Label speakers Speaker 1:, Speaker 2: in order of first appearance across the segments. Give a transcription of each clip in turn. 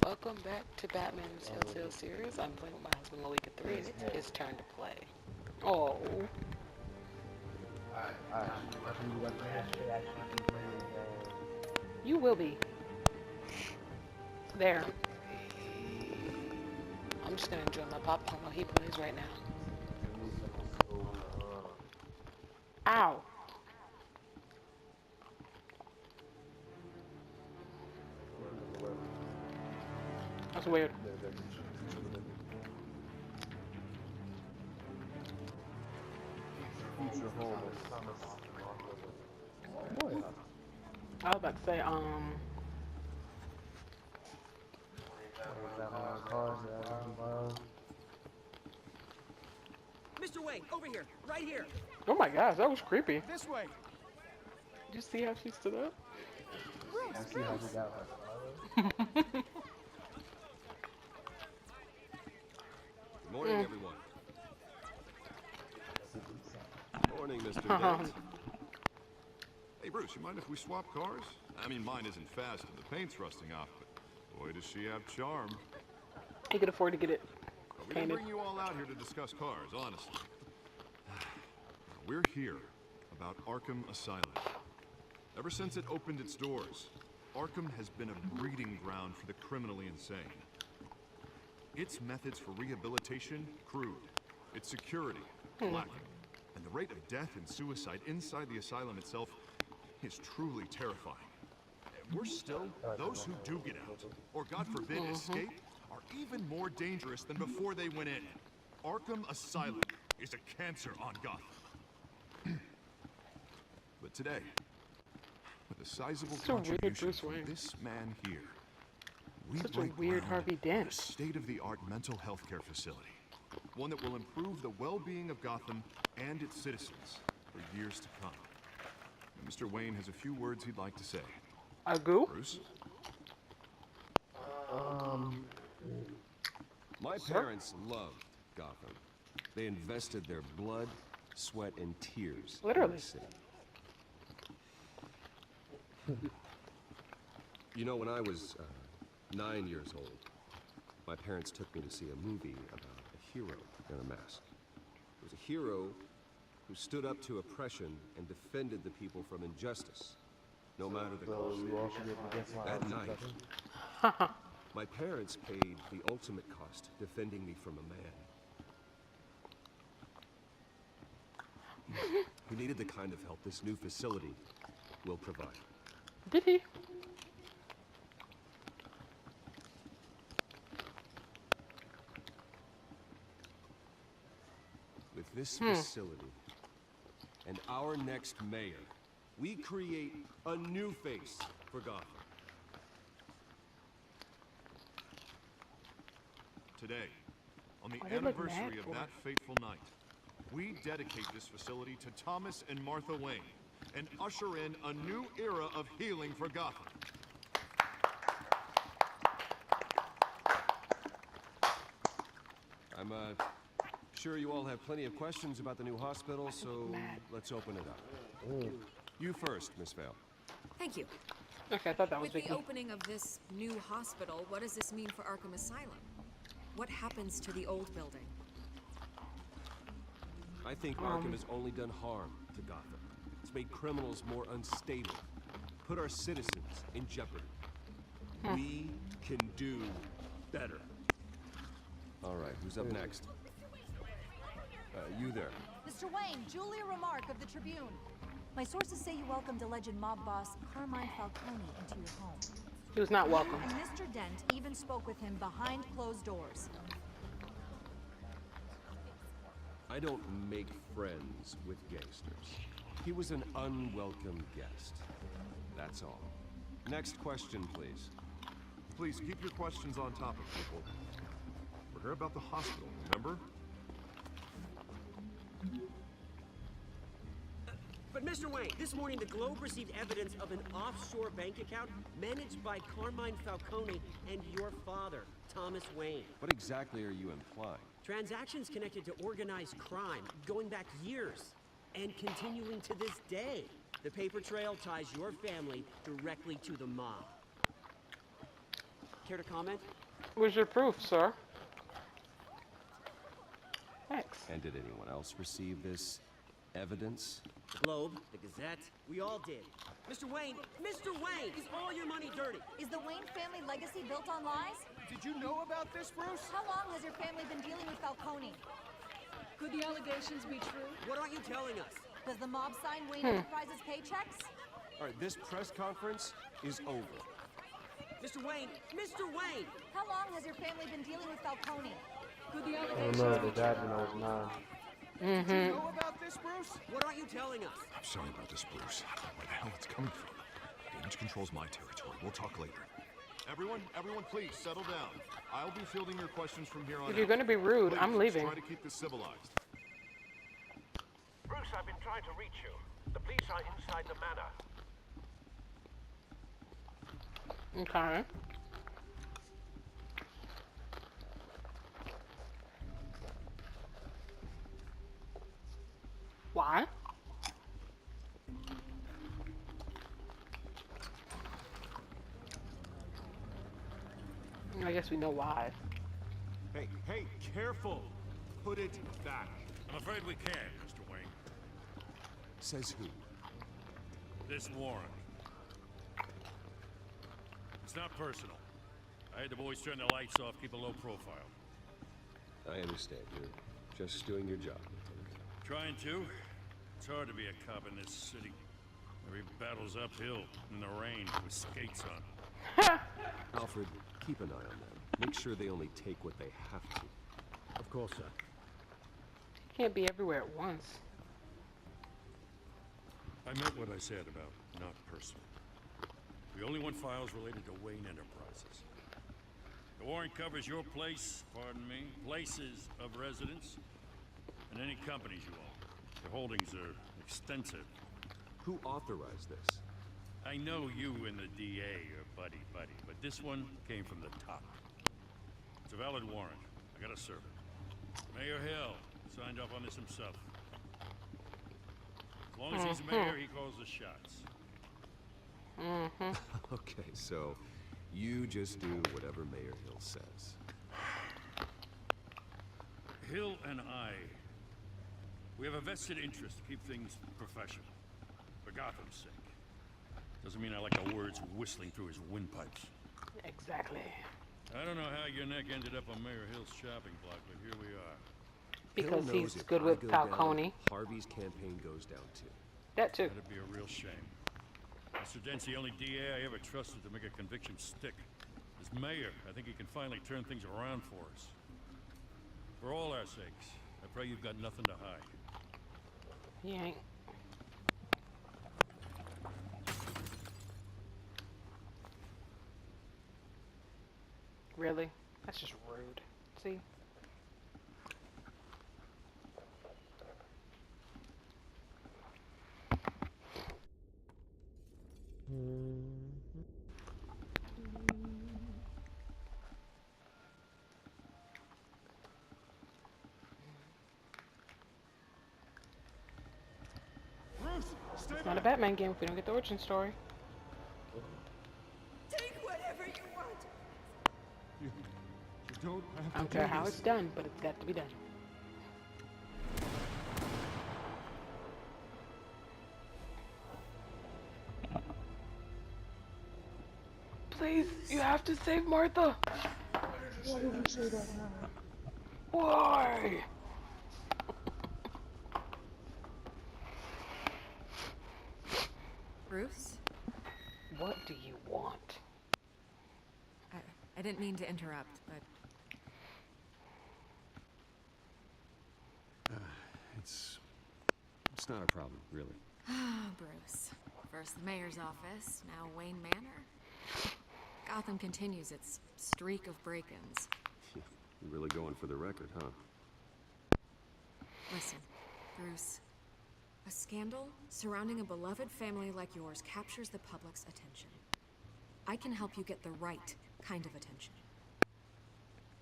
Speaker 1: Welcome back to Batman Telltale series. I'm playing with my husband Malika 3, and it's his turn to play. Oh.
Speaker 2: Alright. Nothing you got plans to actually be playing
Speaker 1: You will be. There. I'm just gonna enjoy my popcorn while he plays right now. Ow. That's weird.
Speaker 2: future home of Thomas.
Speaker 1: I was about to say,
Speaker 2: Cars that I can borrow.
Speaker 3: Mr. Wayne, over here, right here.
Speaker 1: oh my gosh, that was creepy.
Speaker 3: This way.
Speaker 1: Did you see how she stood up?
Speaker 2: I see how we got her.
Speaker 4: Good morning, everyone. Morning, Mr. Dent.
Speaker 5: Hey, Bruce, you mind if we swap cars? I mean, mine isn't fast and the paint's rusting off, but boy, does she have charm.
Speaker 1: He could afford to get it
Speaker 5: We didn't
Speaker 1: painted.
Speaker 5: bring you all out here to discuss cars, honestly. We're here about Arkham Asylum. Ever since it opened its doors, Arkham has been a breeding ground for the criminally insane. Its methods for rehabilitation, crude. Its security, lacking. And the rate of death and suicide inside the asylum itself is truly terrifying. And worse still, those who do get out, or God forbid, escape, are even more dangerous than before they went in. Arkham Asylum is a cancer on Gotham. But today, with a sizable
Speaker 1: Such a weird
Speaker 5: contribution
Speaker 1: Bruce
Speaker 5: from
Speaker 1: Wayne.
Speaker 5: this man here, we
Speaker 1: Such a
Speaker 5: break
Speaker 1: weird
Speaker 5: ground
Speaker 1: Harvey
Speaker 5: on
Speaker 1: Dent.
Speaker 5: a state-of-the-art mental health care facility. One that will improve the well-being of Gotham and its citizens for years to come. And Mr. Wayne has a few words he'd like to say.
Speaker 1: A goo?
Speaker 5: Bruce?
Speaker 4: My parents loved Gotham. They invested their blood, sweat, and tears in
Speaker 1: Literally.
Speaker 4: the city. You know, when I was 9 years old, my parents took me to see a movie about a hero in a mask. It was a hero who stood up to oppression and defended the people from injustice, no matter the
Speaker 2: So
Speaker 4: cost.
Speaker 2: you all should be able to guess why
Speaker 4: That
Speaker 2: I'm
Speaker 4: night,
Speaker 2: successful.
Speaker 4: my parents paid the ultimate cost defending me from a man who needed the kind of help this new facility will provide.
Speaker 1: Did he?
Speaker 4: With this facility and our next mayor, we create a new face for Gotham.
Speaker 5: Today, on the
Speaker 1: Why they look mad
Speaker 5: anniversary of
Speaker 1: for?
Speaker 5: that fateful night, we dedicate this facility to Thomas and Martha Wayne and usher in a new era of healing for Gotham.
Speaker 4: I'm sure you all have plenty of questions about the new hospital, so let's open it up. You first, Miss Vale.
Speaker 6: Thank you.
Speaker 1: Okay, I thought that was
Speaker 6: With the
Speaker 1: Vicky.
Speaker 6: opening of this new hospital, what does this mean for Arkham Asylum? What happens to the old building?
Speaker 4: I think Arkham has only done harm to Gotham. It's made criminals more unstable, put our citizens in jeopardy. We can do better. All right, who's up next? You there.
Speaker 7: Mr. Wayne, Julia Remark of the Tribune. My sources say you welcomed alleged mob boss Carmine Falcone into your home.
Speaker 1: He was not welcome.
Speaker 7: And Mr. Dent even spoke with him behind closed doors.
Speaker 4: I don't make friends with gangsters. He was an unwelcome guest. That's all. Next question, please.
Speaker 5: Please keep your questions on topic, people. We're here about the hospital, remember?
Speaker 3: But Mr. Wayne, this morning the Globe received evidence of an offshore bank account managed by Carmine Falcone and your father, Thomas Wayne.
Speaker 4: What exactly are you implying?
Speaker 3: Transactions connected to organized crime going back years and continuing to this day. The paper trail ties your family directly to the mob. Care to comment?
Speaker 1: Where's your proof, sir? Thanks.
Speaker 4: And did anyone else receive this evidence?
Speaker 3: The Globe, the Gazette, we all did. Mr. Wayne, is all your money dirty?
Speaker 7: Is the Wayne family legacy built on lies?
Speaker 8: Did you know about this, Bruce?
Speaker 7: How long has your family been dealing with Falcone?
Speaker 9: Could the allegations be true?
Speaker 3: What aren't you telling us?
Speaker 7: Does the mob sign Wayne Enterprises paychecks?
Speaker 4: All right, this press conference is over.
Speaker 3: Mr. Wayne!
Speaker 7: How long has your family been dealing with Falcone?
Speaker 9: Could the
Speaker 2: I don't
Speaker 9: allegations
Speaker 2: know,
Speaker 9: be
Speaker 2: the dad when I was 9.
Speaker 8: Did you know about this, Bruce?
Speaker 3: What aren't you telling us?
Speaker 5: I'm sorry about this, Bruce. Where the hell it's coming from? Damage control's my territory. We'll talk later. Everyone, please settle down. I'll be fielding your questions from here on out.
Speaker 1: If you're gonna be rude,
Speaker 5: Please,
Speaker 1: I'm leaving.
Speaker 5: Try to keep this civilized.
Speaker 10: Bruce, I've been trying to reach you. The police are inside the manor.
Speaker 1: Okay. Why? I guess we know why.
Speaker 5: Hey, careful! Put it back.
Speaker 11: I'm afraid we can't, Mr. Wayne.
Speaker 4: Says who?
Speaker 11: This warrant. It's not personal. I had the boys turn the lights off, keep a low profile.
Speaker 4: I understand. You're just doing your job.
Speaker 11: Trying to. It's hard to be a cop in this city. Every battle's uphill, in the rain, with skates on.
Speaker 4: Alfred, keep an eye on them. Make sure they only take what they have to.
Speaker 3: Of course, sir.
Speaker 1: Can't be everywhere at once.
Speaker 11: I meant what I said about not personal. We only want files related to Wayne Enterprises. The warrant covers your place, pardon me, places of residence, and any companies you own. The holdings are extensive.
Speaker 4: Who authorized this?
Speaker 11: I know you and the DA are buddy-buddy, but this one came from the top. It's a valid warrant. I gotta serve it. Mayor Hill signed off on this himself. As long as he's mayor, he calls the shots.
Speaker 4: Okay, so you just do whatever Mayor Hill says.
Speaker 11: Hill and I, we have a vested interest to keep things professional. For Gotham's sake. Doesn't mean I like the words whistling through his windpipes.
Speaker 1: Exactly.
Speaker 11: I don't know how your neck ended up on Mayor Hill's shopping block, but here we are.
Speaker 1: Because
Speaker 4: Hill knows
Speaker 1: he's
Speaker 4: if
Speaker 1: good
Speaker 4: I
Speaker 1: with
Speaker 4: go
Speaker 1: Falcone.
Speaker 4: down, Harvey's campaign goes down too.
Speaker 1: That too.
Speaker 11: That'd be a real shame. Mr. Dent's the only DA I ever trusted to make a conviction stick. As mayor, I think he can finally turn things around for us. For all our sakes, I pray you've got nothing to hide.
Speaker 1: He ain't. Really? That's just rude. See? It's not a Batman game if we don't get the origin story.
Speaker 9: Take whatever you want.
Speaker 5: You don't have
Speaker 1: I don't
Speaker 5: to
Speaker 1: care
Speaker 5: do
Speaker 1: how
Speaker 5: this.
Speaker 1: it's done, but it's got to be done. Please, you have to save Martha. Why did you say that? Why?
Speaker 6: Bruce?
Speaker 1: What do you want?
Speaker 6: I didn't mean to interrupt, but
Speaker 4: It's not a problem, really.
Speaker 6: Bruce. First the mayor's office, now Wayne Manor. Gotham continues its streak of break-ins.
Speaker 4: You're really going for the record, huh?
Speaker 6: Listen, Bruce. A scandal surrounding a beloved family like yours captures the public's attention. I can help you get the right kind of attention.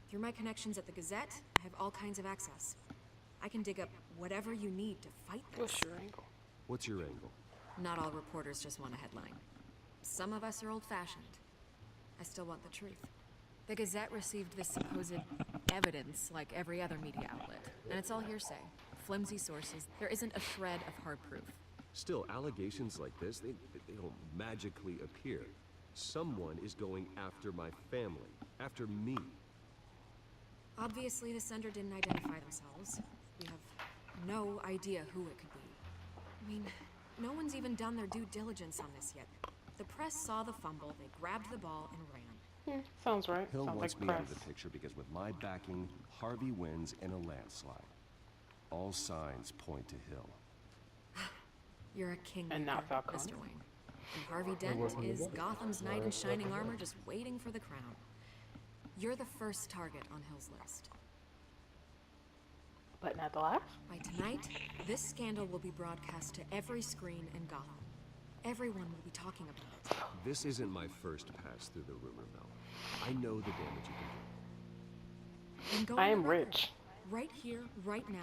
Speaker 6: Through my connections at the Gazette, I have all kinds of access. I can dig up whatever you need to fight this.
Speaker 1: What's your angle?
Speaker 4: What's your angle?
Speaker 6: Not all reporters just want a headline. Some of us are old-fashioned. I still want the truth. The Gazette received this supposed evidence like every other media outlet, and it's all hearsay. Flimsy sources. There isn't a shred of hard proof.
Speaker 4: Still, allegations like this, they don't magically appear. Someone is going after my family, after me.
Speaker 6: Obviously, the sender didn't identify themselves. We have no idea who it could be. I mean, no one's even done their due diligence on this yet. The press saw the fumble, they grabbed the ball and ran.
Speaker 1: Sounds right.
Speaker 4: Hill
Speaker 1: Sounds
Speaker 4: wants
Speaker 1: like
Speaker 4: me
Speaker 1: press.
Speaker 4: out of the picture because with my backing, Harvey wins in a landslide. All signs point to Hill.
Speaker 6: You're a king,
Speaker 1: And not Falcone.
Speaker 6: Mr. Wayne. And Harvey Dent is Gotham's knight in shining armor just waiting for the crown. You're the first target on Hill's list.
Speaker 1: But not the last?
Speaker 6: By tonight, this scandal will be broadcast to every screen in Gotham. Everyone will be talking about it.
Speaker 4: This isn't my first pass through the rumor mill. I know the damage you can do.
Speaker 6: Then go
Speaker 1: I
Speaker 6: on
Speaker 1: am
Speaker 6: the record,
Speaker 1: rich.
Speaker 6: right here, right now,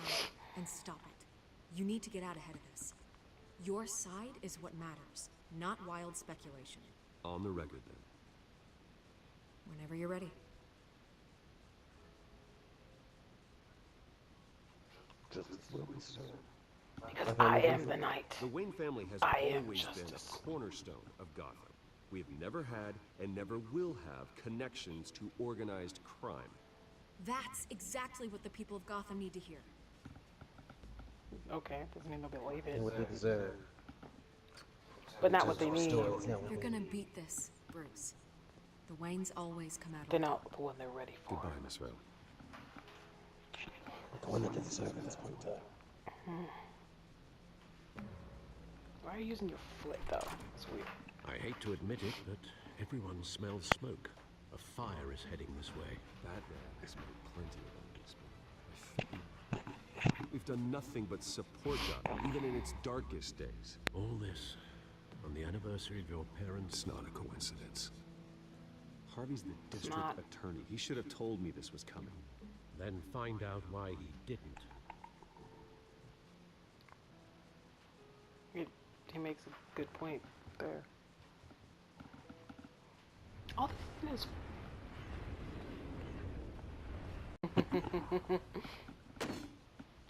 Speaker 6: and stop it. You need to get out ahead of this. Your side is what matters, not wild speculation.
Speaker 4: On the record, then.
Speaker 6: Whenever you're ready.
Speaker 1: Because I am the knight.
Speaker 4: The Wayne family has
Speaker 1: I am
Speaker 4: always been
Speaker 1: justice.
Speaker 4: a cornerstone of Gotham. We have never had and never will have connections to organized crime.
Speaker 6: That's exactly what the people of Gotham need to hear.
Speaker 1: Okay, doesn't mean they'll believe it.
Speaker 2: And what they deserve.
Speaker 1: But not what they need.
Speaker 2: Story, it's not what
Speaker 6: You're
Speaker 2: they
Speaker 6: gonna
Speaker 2: need.
Speaker 6: beat this, Bruce. The Waynes always come out
Speaker 1: They're
Speaker 6: on top.
Speaker 1: not the one they're ready for.
Speaker 4: Goodbye, Miss Vale.
Speaker 2: The one that they deserve at this point in time.
Speaker 1: Why are you using your foot, though? It's weird.
Speaker 10: I hate to admit it, but everyone smells smoke. A fire is heading this way.
Speaker 4: Batman has made plenty of enemies. We've done nothing but support Gotham, even in its darkest days.
Speaker 10: All this on the anniversary of your parents'
Speaker 4: It's not a coincidence. Harvey's the district
Speaker 1: not.
Speaker 4: attorney. He should have told me this was coming.
Speaker 10: Then find out why he didn't.
Speaker 1: He makes a good point there. All this is.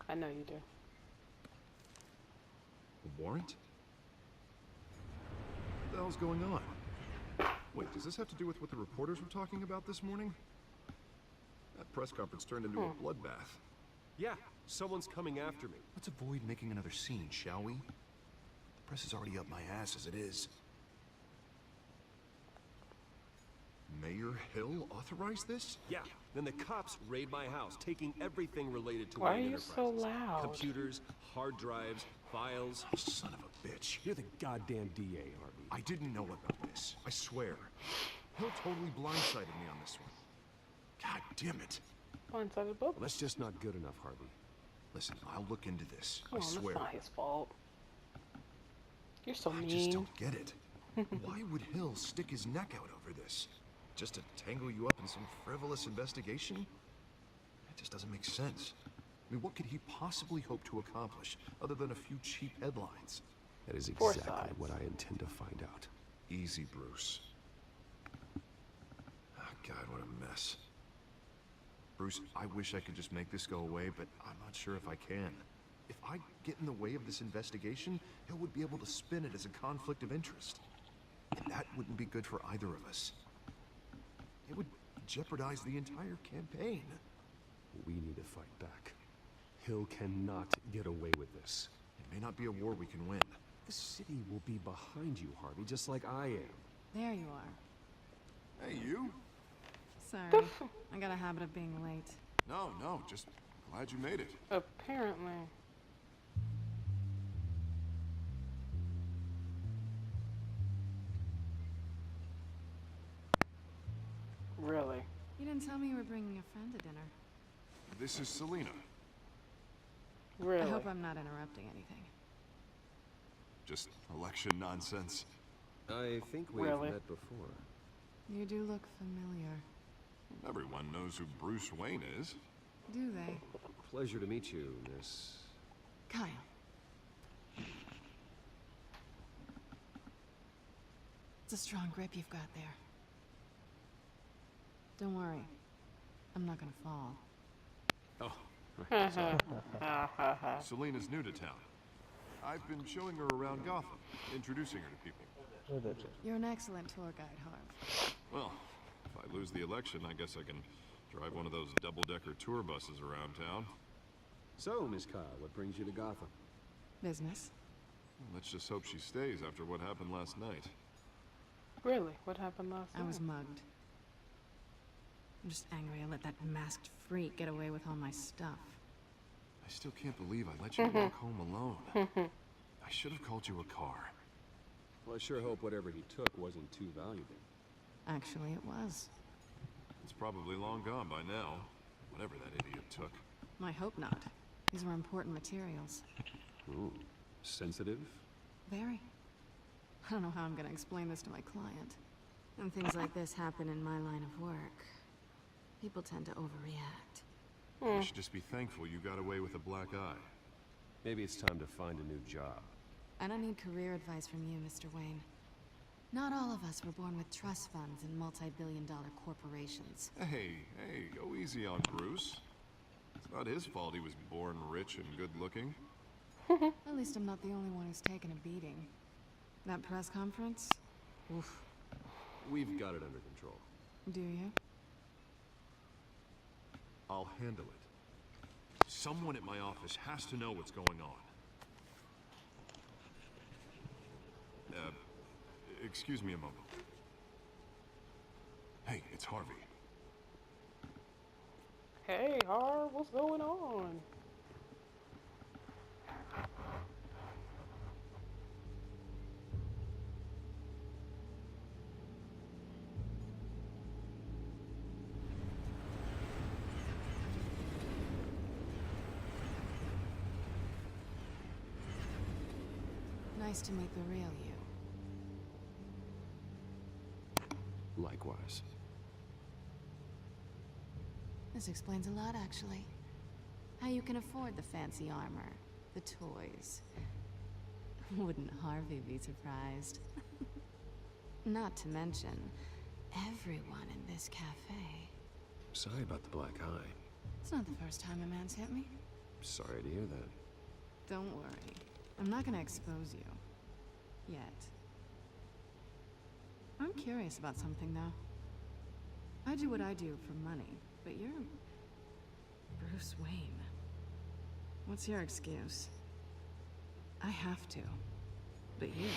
Speaker 1: I know you do.
Speaker 5: A warrant? What the hell's going on? Wait, does this have to do with what the reporters were talking about this morning? That press conference turned into a bloodbath.
Speaker 4: Yeah, someone's coming after me.
Speaker 5: Let's avoid making another scene, shall we? The press is already up my ass as it is. Mayor Hill authorized this?
Speaker 4: Yeah, then the cops raid my house, taking everything related to
Speaker 1: Why
Speaker 4: Wayne
Speaker 1: are you so
Speaker 4: Enterprises.
Speaker 1: loud?
Speaker 4: Computers, hard drives, files.
Speaker 5: Oh, son of a bitch.
Speaker 4: You're the goddamn DA, Harvey.
Speaker 5: I didn't know about this. I swear. Hill totally blindsided me on this one. God damn it.
Speaker 1: Blindsided book.
Speaker 4: Well, that's just not good enough, Harvey.
Speaker 5: Listen, I'll look into this.
Speaker 1: Come
Speaker 5: I
Speaker 1: on,
Speaker 5: swear.
Speaker 1: that's not his fault. You're so
Speaker 5: I just
Speaker 1: mean.
Speaker 5: don't get it. Why would Hill stick his neck out over this? Just to tangle you up in some frivolous investigation? That just doesn't make sense. I mean, what could he possibly hope to accomplish other than a few cheap headlines?
Speaker 4: That is
Speaker 1: Four
Speaker 4: exactly
Speaker 1: sides.
Speaker 4: what I intend to find out.
Speaker 5: Easy, Bruce. Oh, God, what a mess. Bruce, I wish I could just make this go away, but I'm not sure if I can. If I get in the way of this investigation, Hill would be able to spin it as a conflict of interest. And that wouldn't be good for either of us. It would jeopardize the entire campaign.
Speaker 4: We need to fight back. Hill cannot get away with this.
Speaker 5: It may not be a war we can win.
Speaker 4: The city will be behind you, Harvey, just like I am.
Speaker 12: There you are.
Speaker 5: Hey, you?
Speaker 12: Sorry. I got a habit of being late.
Speaker 5: No, just glad you made it.
Speaker 1: Apparently. Really?
Speaker 12: You didn't tell me you were bringing a friend to dinner.
Speaker 5: This is Selena.
Speaker 1: Really?
Speaker 12: I hope I'm not interrupting anything.
Speaker 5: Just election nonsense.
Speaker 4: I think we've
Speaker 1: Really?
Speaker 4: met before.
Speaker 12: You do look familiar.
Speaker 5: Everyone knows who Bruce Wayne is.
Speaker 12: Do they?
Speaker 4: Pleasure to meet you, Miss...
Speaker 12: Kyle. It's a strong grip you've got there. Don't worry. I'm not gonna fall.
Speaker 5: Oh, Selena's new to town. I've been showing her around Gotham, introducing her to people.
Speaker 12: You're an excellent tour guide, Harv.
Speaker 5: Well, if I lose the election, I guess I can drive one of those double-decker tour buses around town.
Speaker 4: So, Miss Kyle, what brings you to Gotham?
Speaker 12: Business.
Speaker 5: Let's just hope she stays after what happened last night.
Speaker 1: Really? What happened last night?
Speaker 12: I was mugged. I'm just angry I let that masked freak get away with all my stuff.
Speaker 5: I still can't believe I let you walk home alone. I should have called you a car.
Speaker 4: Well, I sure hope whatever he took wasn't too valuable.
Speaker 12: Actually, it was.
Speaker 5: It's probably long gone by now. Whatever that idiot took.
Speaker 12: I hope not. These were important materials.
Speaker 4: Ooh, sensitive?
Speaker 12: Very. I don't know how I'm gonna explain this to my client. When things like this happen in my line of work, people tend to overreact.
Speaker 5: You should just be thankful you got away with a black eye.
Speaker 4: Maybe it's time to find a new job.
Speaker 12: I don't need career advice from you, Mr. Wayne. Not all of us were born with trust funds and multi-billion-dollar corporations.
Speaker 5: Hey, go easy on Bruce. It's not his fault he was born rich and good-looking.
Speaker 12: At least I'm not the only one who's taken a beating. That press conference? Oof.
Speaker 4: We've got it under control.
Speaker 12: Do you?
Speaker 5: I'll handle it. Someone at my office has to know what's going on. Excuse me a moment. Hey, it's Harvey.
Speaker 1: Hey, Harv, what's going on?
Speaker 12: Nice to meet the real you.
Speaker 4: Likewise.
Speaker 12: This explains a lot, actually. How you can afford the fancy armor, the toys. Wouldn't Harvey be surprised? Not to mention, everyone in this cafe.
Speaker 4: Sorry about the black eye.
Speaker 12: It's not the first time a man's hit me.
Speaker 4: Sorry to hear that.
Speaker 12: Don't worry. I'm not gonna expose you. Yet. I'm curious about something, though. I do what I do for money, but you're Bruce Wayne. What's your excuse? I have to. But you...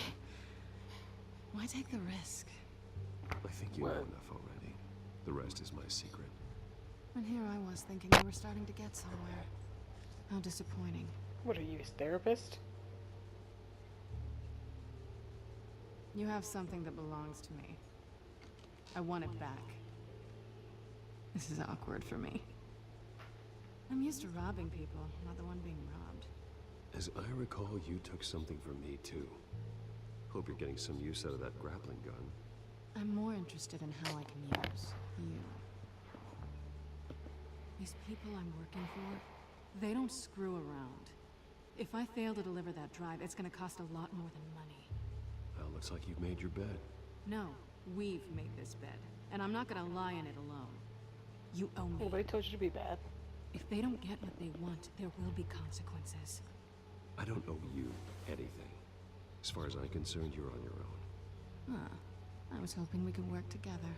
Speaker 12: why take the risk?
Speaker 4: I think you know enough already. The rest is my secret.
Speaker 12: And here I was thinking we were starting to get somewhere. How disappointing.
Speaker 1: What are you, his therapist?
Speaker 12: You have something that belongs to me. I want it back. This is awkward for me. I'm used to robbing people, not the one being robbed.
Speaker 4: As I recall, you took something from me, too. Hope you're getting some use out of that grappling gun.
Speaker 12: I'm more interested in how I can use you. These people I'm working for, they don't screw around. If I fail to deliver that drive, it's gonna cost a lot more than money.
Speaker 4: Well, looks like you've made your bed.
Speaker 12: No, we've made this bed, and I'm not gonna lie in it alone. You owe me.
Speaker 1: Well, they told you to be bad.
Speaker 12: If they don't get what they want, there will be consequences.
Speaker 4: I don't owe you anything. As far as I'm concerned, you're on your own.
Speaker 12: Huh. I was hoping we could work together.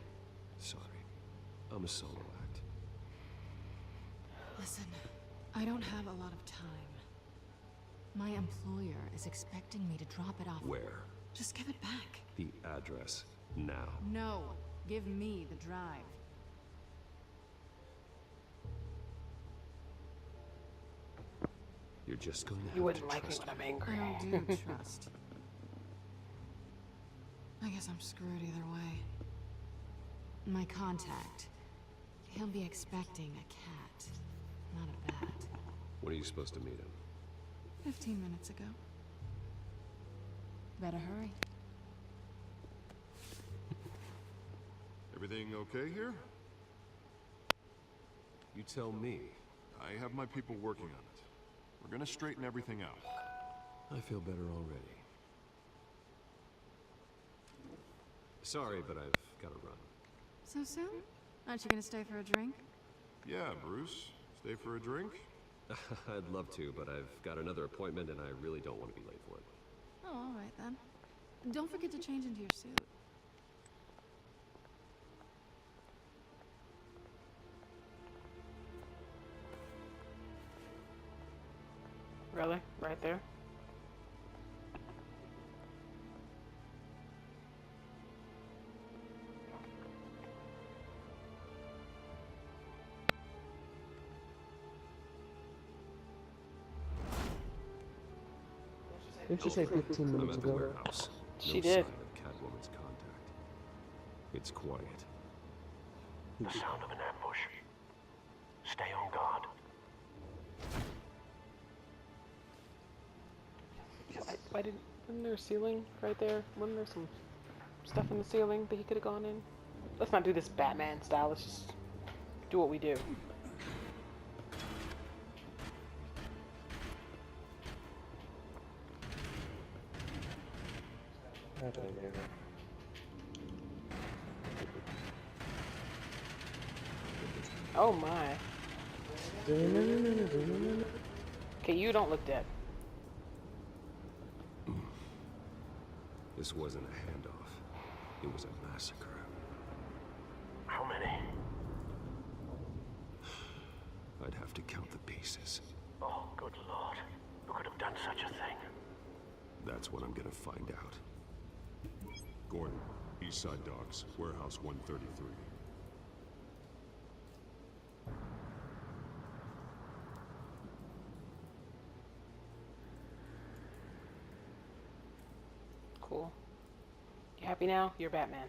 Speaker 4: Sorry. I'm a solo act.
Speaker 12: Listen, I don't have a lot of time. My employer is expecting me to drop it off.
Speaker 4: Where?
Speaker 12: Just give it back.
Speaker 4: The address. Now.
Speaker 12: No. Give me the drive.
Speaker 4: You're just going to have
Speaker 1: You wouldn't
Speaker 4: to
Speaker 1: like me
Speaker 4: trust
Speaker 1: when I'm angry.
Speaker 12: I don't do trust. I guess I'm screwed either way. My contact. He'll be expecting a cat, not a bat.
Speaker 4: When are you supposed to meet him?
Speaker 12: 15 minutes ago. Better hurry.
Speaker 5: Everything okay here?
Speaker 4: You tell me.
Speaker 5: I have my people working on it. We're gonna straighten everything out.
Speaker 4: I feel better already. Sorry, but I've got to run.
Speaker 12: So soon? Aren't you gonna stay for a drink?
Speaker 5: Yeah, Bruce. Stay for a drink?
Speaker 4: I'd love to, but I've got another appointment and I really don't want to be late for it.
Speaker 12: Oh, all right then. Don't forget to change into your suit.
Speaker 1: Really? Right there?
Speaker 2: Didn't you say 15
Speaker 4: I'm
Speaker 2: minutes
Speaker 4: at the
Speaker 2: ago?
Speaker 4: warehouse.
Speaker 1: She
Speaker 4: No
Speaker 1: did.
Speaker 4: sign of Catwoman's contact. It's quiet.
Speaker 10: The sound of an ambush. Stay on guard.
Speaker 1: Wasn't there a ceiling right there? Wasn't there some stuff in the ceiling that he could have gone in? Let's not do this Batman style. Let's just do what we do. Oh my. Okay, you don't look dead.
Speaker 4: This wasn't a handoff. It was a massacre.
Speaker 10: How many?
Speaker 4: I'd have to count the pieces.
Speaker 10: Oh, good lord. Who could have done such a thing?
Speaker 4: That's what I'm gonna find out.
Speaker 5: Gordon, East Side Docks, Warehouse 133.
Speaker 1: Cool. You happy now? You're Batman.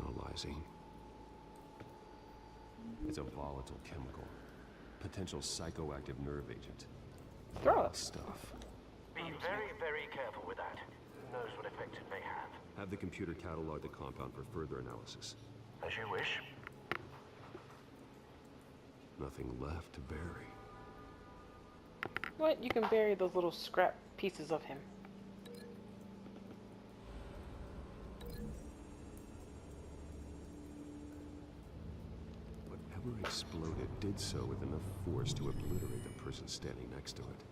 Speaker 4: Analyzing. It's a volatile chemical. Potential psychoactive nerve agent.
Speaker 1: Throw it.
Speaker 4: Stuff.
Speaker 10: Be very, very careful with that. Who knows what effect it may have?
Speaker 4: Have the computer catalog the compound for further analysis.
Speaker 10: As you wish.
Speaker 4: Nothing left to bury.
Speaker 1: What? You can bury those little scrap pieces of him.
Speaker 4: Whatever exploded did so with enough force to obliterate the person standing next to it.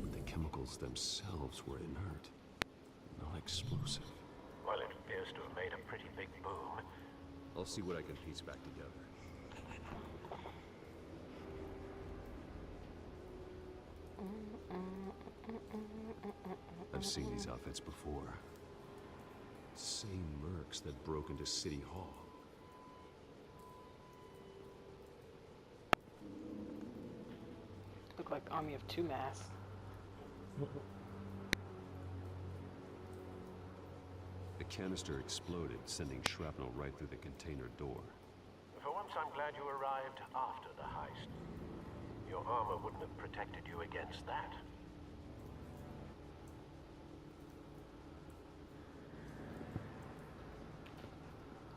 Speaker 4: But the chemicals themselves were inert, not explosive.
Speaker 10: Well, it appears to have made a pretty big boom.
Speaker 4: I'll see what I can piece back together. I've seen these outfits before. Same mercs that broke into City Hall.
Speaker 1: Look like the army of two masks.
Speaker 4: The canister exploded, sending shrapnel right through the container door.
Speaker 10: For once, I'm glad you arrived after the heist. Your armor wouldn't have protected you against that.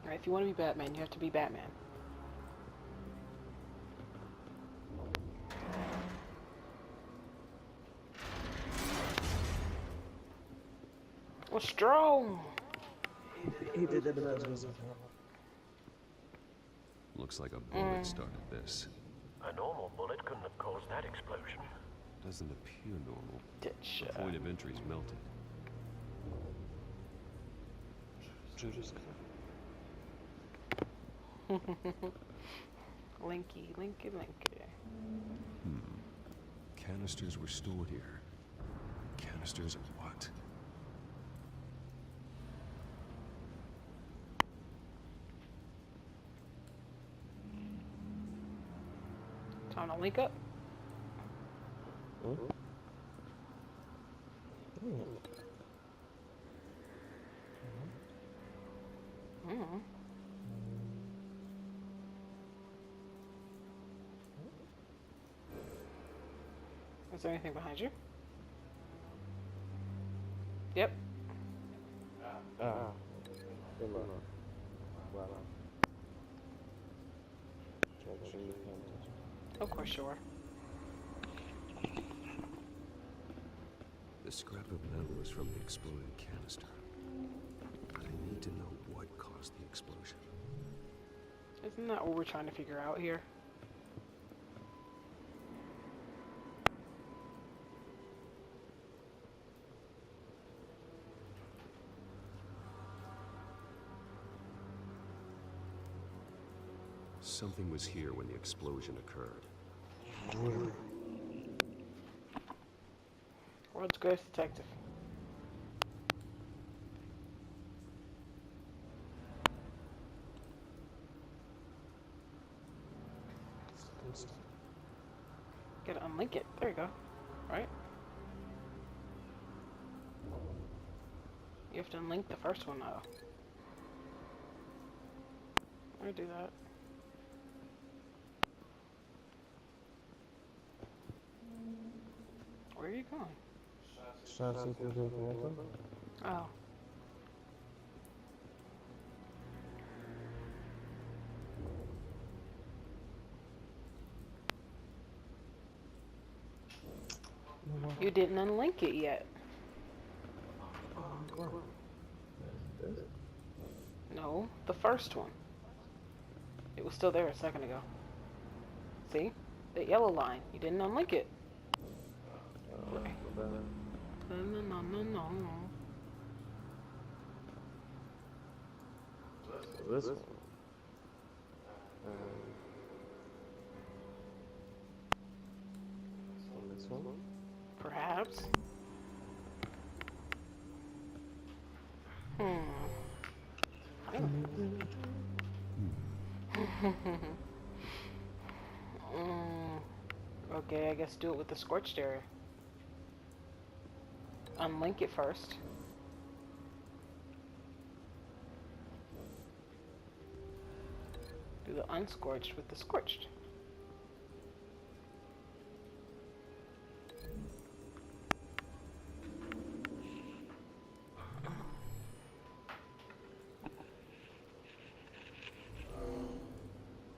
Speaker 1: Alright, if you want to be Batman, you have to be Batman. What's strong?
Speaker 2: He did that, but that was
Speaker 4: Looks like a bullet started this.
Speaker 10: A normal bullet couldn't have caused that explosion.
Speaker 4: Doesn't appear normal.
Speaker 1: Ditch.
Speaker 4: The point of entry's melted.
Speaker 1: Linky, Linky, Linky.
Speaker 4: Canisters were stored here. Canisters of what?
Speaker 1: Time to link up. Is there anything behind you? Yep. Of course you are.
Speaker 4: The scrap of metal is from the exploded canister. But I need to know what caused the explosion.
Speaker 1: Isn't that what we're trying to figure out here?
Speaker 4: Something was here when the explosion occurred.
Speaker 1: World's greatest detective. Gotta unlink it. There you go. Right? You have to unlink the first one though. I do that. Where are you going?
Speaker 2: Trying to see if there's anything else.
Speaker 1: Oh. You didn't unlink it yet. No, the first one. It was still there a second ago. See? The yellow line. You didn't unlink it. No.
Speaker 2: This one. This one.
Speaker 1: Perhaps. Okay, I guess do it with the scorched area. Unlink it first. Do the unscorched with the scorched.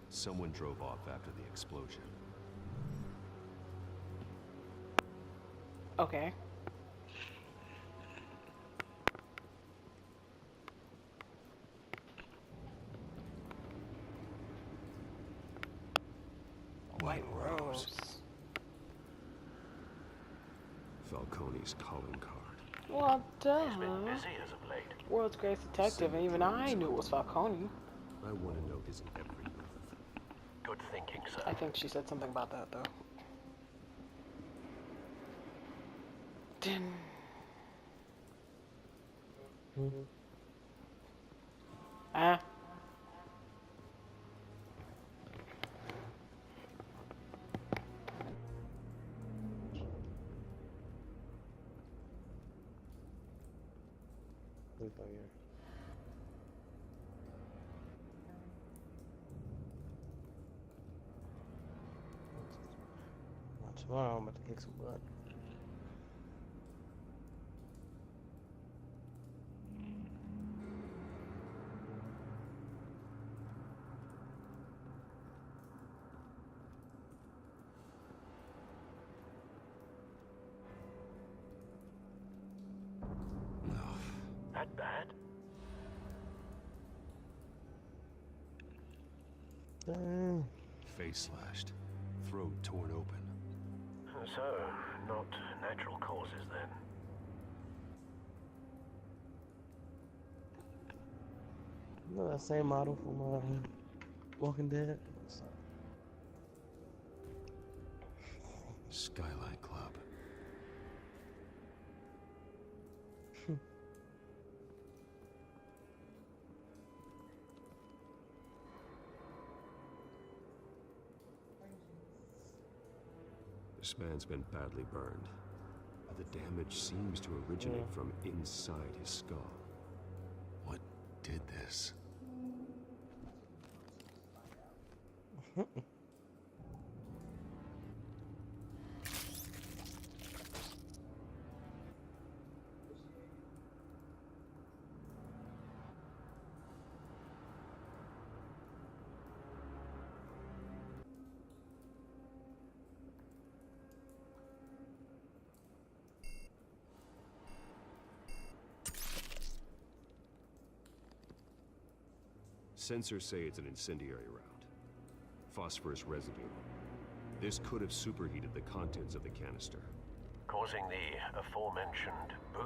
Speaker 4: Someone drove off after the explosion.
Speaker 1: Okay. White Rose.
Speaker 4: Falcone's calling card.
Speaker 1: Well, duh.
Speaker 10: He's been busy as of late.
Speaker 1: World's greatest detective, and even I knew it was Falcone.
Speaker 4: I want to know his every move.
Speaker 10: Good thinking, sir.
Speaker 1: I think she said something about that, though. Din. Ah.
Speaker 2: Tomorrow I'm about to kick some butt.
Speaker 10: That bad?
Speaker 4: Face slashed, throat torn open.
Speaker 10: So, not natural causes then.
Speaker 2: You know that same model from Walking Dead?
Speaker 4: Skyline Club. This man's been badly burned. The damage seems to originate from inside his skull. What did this? Sensors say it's an incendiary round. Phosphorus residue. This could have superheated the contents of the canister,
Speaker 10: causing the aforementioned boom.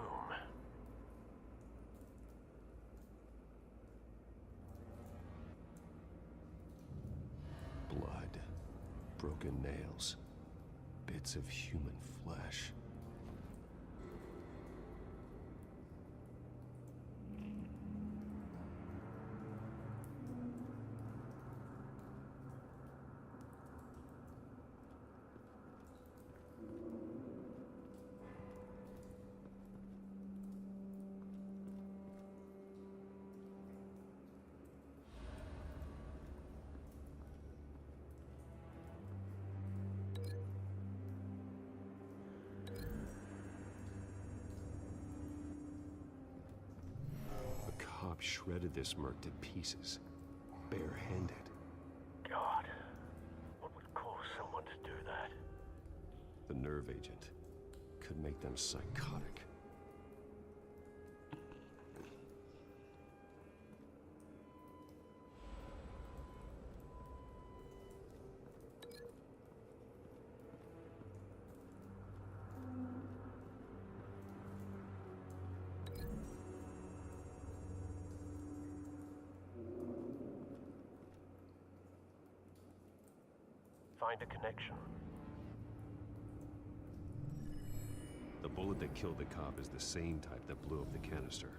Speaker 4: Blood, broken nails, bits of human flesh. Shredded this merc to pieces, bare-handed.
Speaker 10: God, what would cause someone to do that?
Speaker 4: The nerve agent could make them psychotic.
Speaker 10: Find a connection.
Speaker 4: The bullet that killed the cop is the same type that blew up the canister.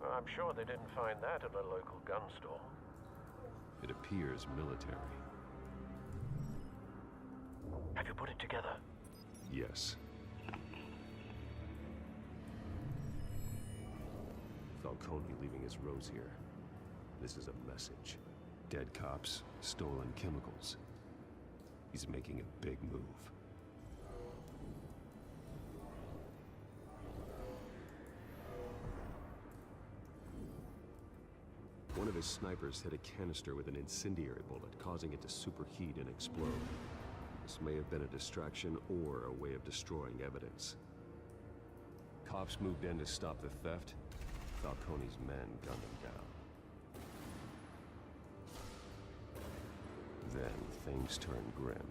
Speaker 10: I'm sure they didn't find that at a local gun store.
Speaker 4: It appears military.
Speaker 10: Have you put it together?
Speaker 4: Yes. Falcone leaving his rose here. This is a message. Dead cops, stolen chemicals. He's making a big move. One of his snipers hit a canister with an incendiary bullet, causing it to superheat and explode. This may have been a distraction or a way of destroying evidence. Cops moved in to stop the theft. Falcone's men gunned him down. Then things turned grim.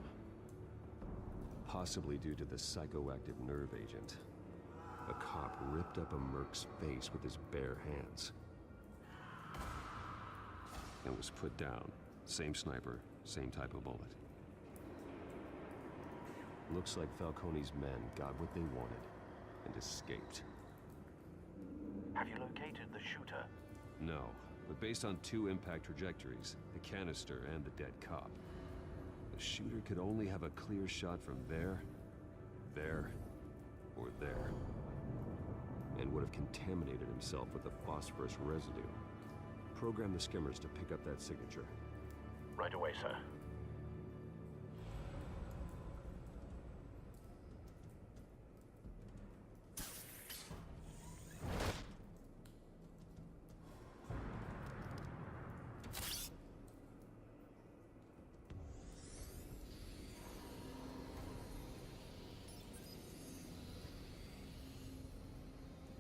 Speaker 4: Possibly due to the psychoactive nerve agent. A cop ripped up a merc's face with his bare hands. And was put down. Same sniper, same type of bullet. Looks like Falcone's men got what they wanted and escaped.
Speaker 10: Have you located the shooter?
Speaker 4: No, but based on two impact trajectories, the canister and the dead cop, the shooter could only have a clear shot from there, or there, and would have contaminated himself with the phosphorus residue. Program the skimmers to pick up that signature.
Speaker 10: Right away, sir.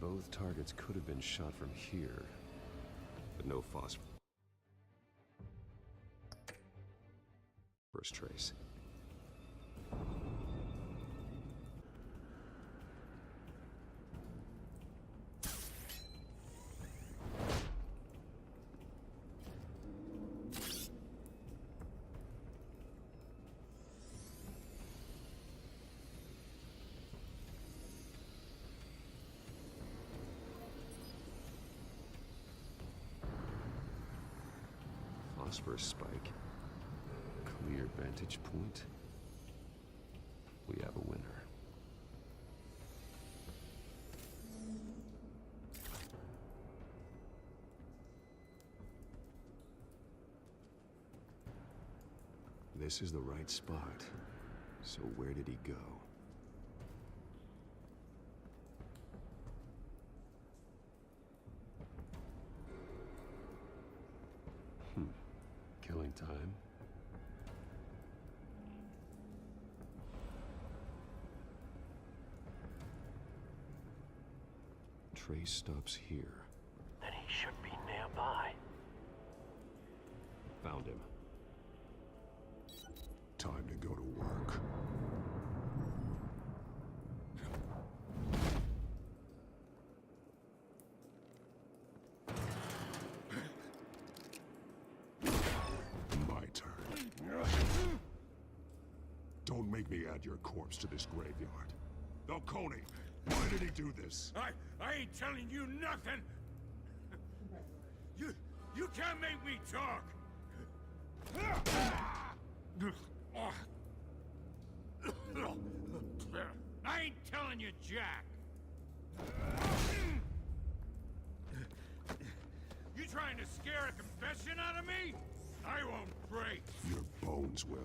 Speaker 4: Both targets could have been shot from here, but no phosphorus. First trace. Phosphorus spike. Clear vantage point. We have a winner. This is the right spot. So where did he go? Killing time. Trace stops here.
Speaker 10: Then he should be nearby.
Speaker 13: found him.
Speaker 14: Time to go to work. My turn. Don't make me add your corpse to this graveyard. Falcone, why did he do this?
Speaker 11: I ain't telling you nothing! You can't make me talk! I ain't telling you, Jack! You trying to scare a confession out of me? I won't break!
Speaker 14: Your bones will.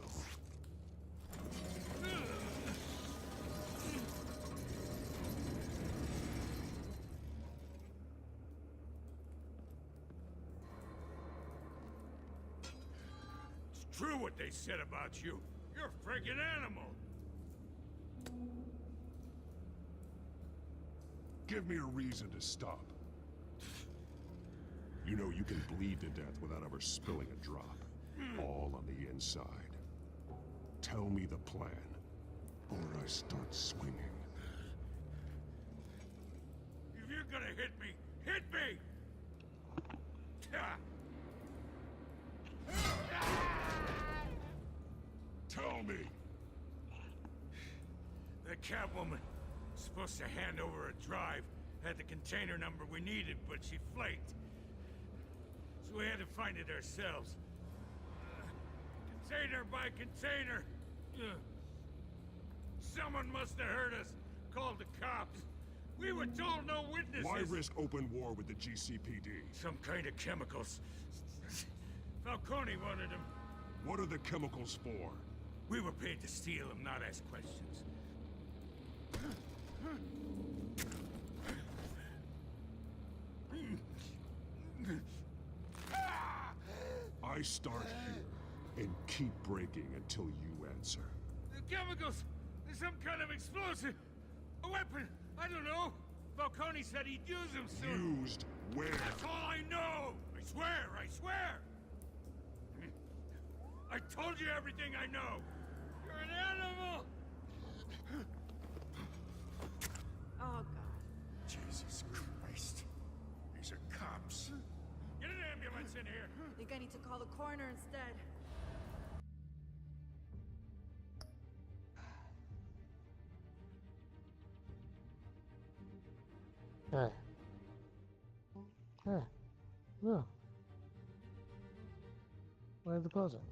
Speaker 11: It's true what they said about you. You're a friggin' animal.
Speaker 14: Give me a reason to stop. You know you can bleed to death without ever spilling a drop. All on the inside. Tell me the plan, or I start swinging.
Speaker 11: If you're gonna hit me, hit me!
Speaker 14: Tell me!
Speaker 11: The Catwoman was supposed to hand over a drive, had the container number we needed, but she flaked. So we had to find it ourselves. Container by container. Someone must have heard us, called the cops. We were told no witnesses.
Speaker 14: Why risk open war with the GCPD?
Speaker 11: Some kind of chemicals. Falcone wanted them.
Speaker 14: What are the chemicals for?
Speaker 11: We were paid to steal them, not ask questions.
Speaker 14: I start here and keep breaking until you answer.
Speaker 11: The chemicals! There's some kind of explosive! A weapon! I don't know! Falcone said he'd use them soon!
Speaker 14: Used where?
Speaker 11: That's all I know! I swear! I swear! I told you everything I know! You're an animal!
Speaker 7: Oh, God.
Speaker 11: Jesus Christ. These are cops. Get an ambulance in here!
Speaker 7: I think I need to call the coroner instead.
Speaker 2: Hey. Hey. No. Where's the puzzle?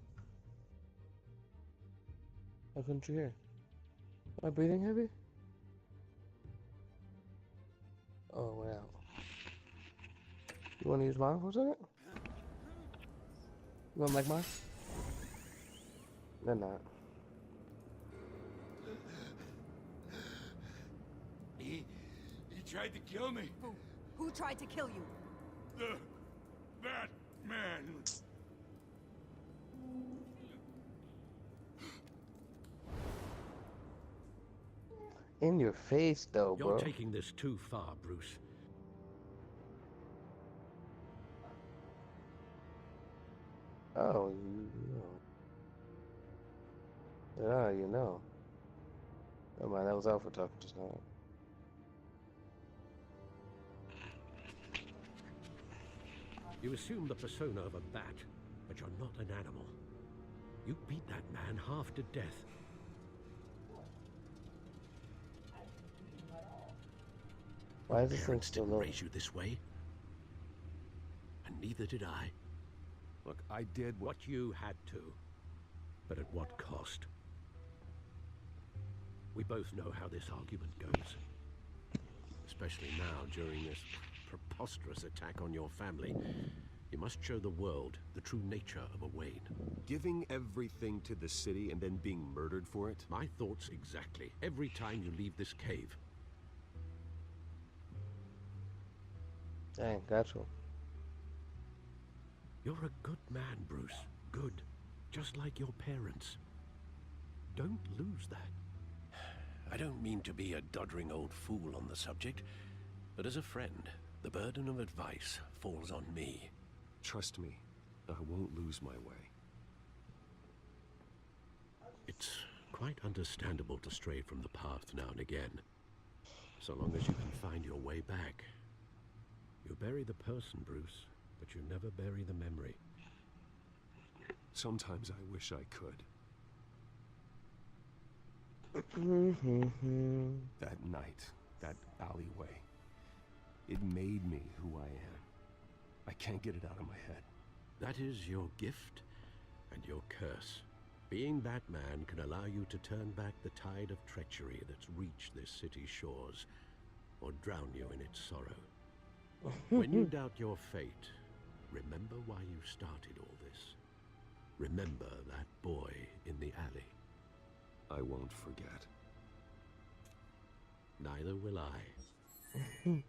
Speaker 2: How couldn't you hear? Am I breathing heavy? Oh, wow. You want to use mine for a second? You want to like mine? They're not.
Speaker 11: He tried to kill me.
Speaker 7: Who tried to kill you?
Speaker 11: That man.
Speaker 2: In your face, though, bro.
Speaker 15: You're taking this too far, Bruce.
Speaker 2: Oh, you know. Yeah, you know. Never mind, that was Alpha talking just now.
Speaker 15: You assume the persona of a bat, but you're not an animal. You beat that man half to death.
Speaker 2: Why is this thing
Speaker 15: Parents
Speaker 2: still
Speaker 15: didn't
Speaker 2: low?
Speaker 15: raise you this way, and neither did I.
Speaker 4: Look, I did
Speaker 15: what you had to, but at what cost? We both know how this argument goes. Especially now, during this preposterous attack on your family. You must show the world the true nature of a Wayne.
Speaker 4: Giving everything to the city and then being murdered for it?
Speaker 15: My thoughts exactly. Every time you leave this cave.
Speaker 2: Dang, gotcha.
Speaker 15: You're a good man, Bruce. Good. Just like your parents. Don't lose that. I don't mean to be a doddering old fool on the subject, but as a friend, the burden of advice falls on me.
Speaker 4: Trust me, I won't lose my way.
Speaker 15: It's quite understandable to stray from the path now and again, so long as you can find your way back. You bury the person, Bruce, but you never bury the memory.
Speaker 4: Sometimes I wish I could. That night, that alleyway, it made me who I am. I can't get it out of my head.
Speaker 15: That is your gift and your curse. Being Batman can allow you to turn back the tide of treachery that's reached this city's shores, or drown you in its sorrow. When you doubt your fate, remember why you started all this. Remember that boy in the alley.
Speaker 4: I won't forget.
Speaker 15: Neither will I.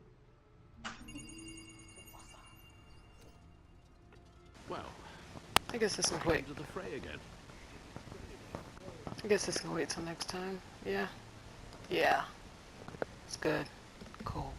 Speaker 15: Well,
Speaker 1: I guess this can wait.
Speaker 15: To the fray again.
Speaker 1: I guess this can wait till next time. Yeah. Yeah. It's good. Cool.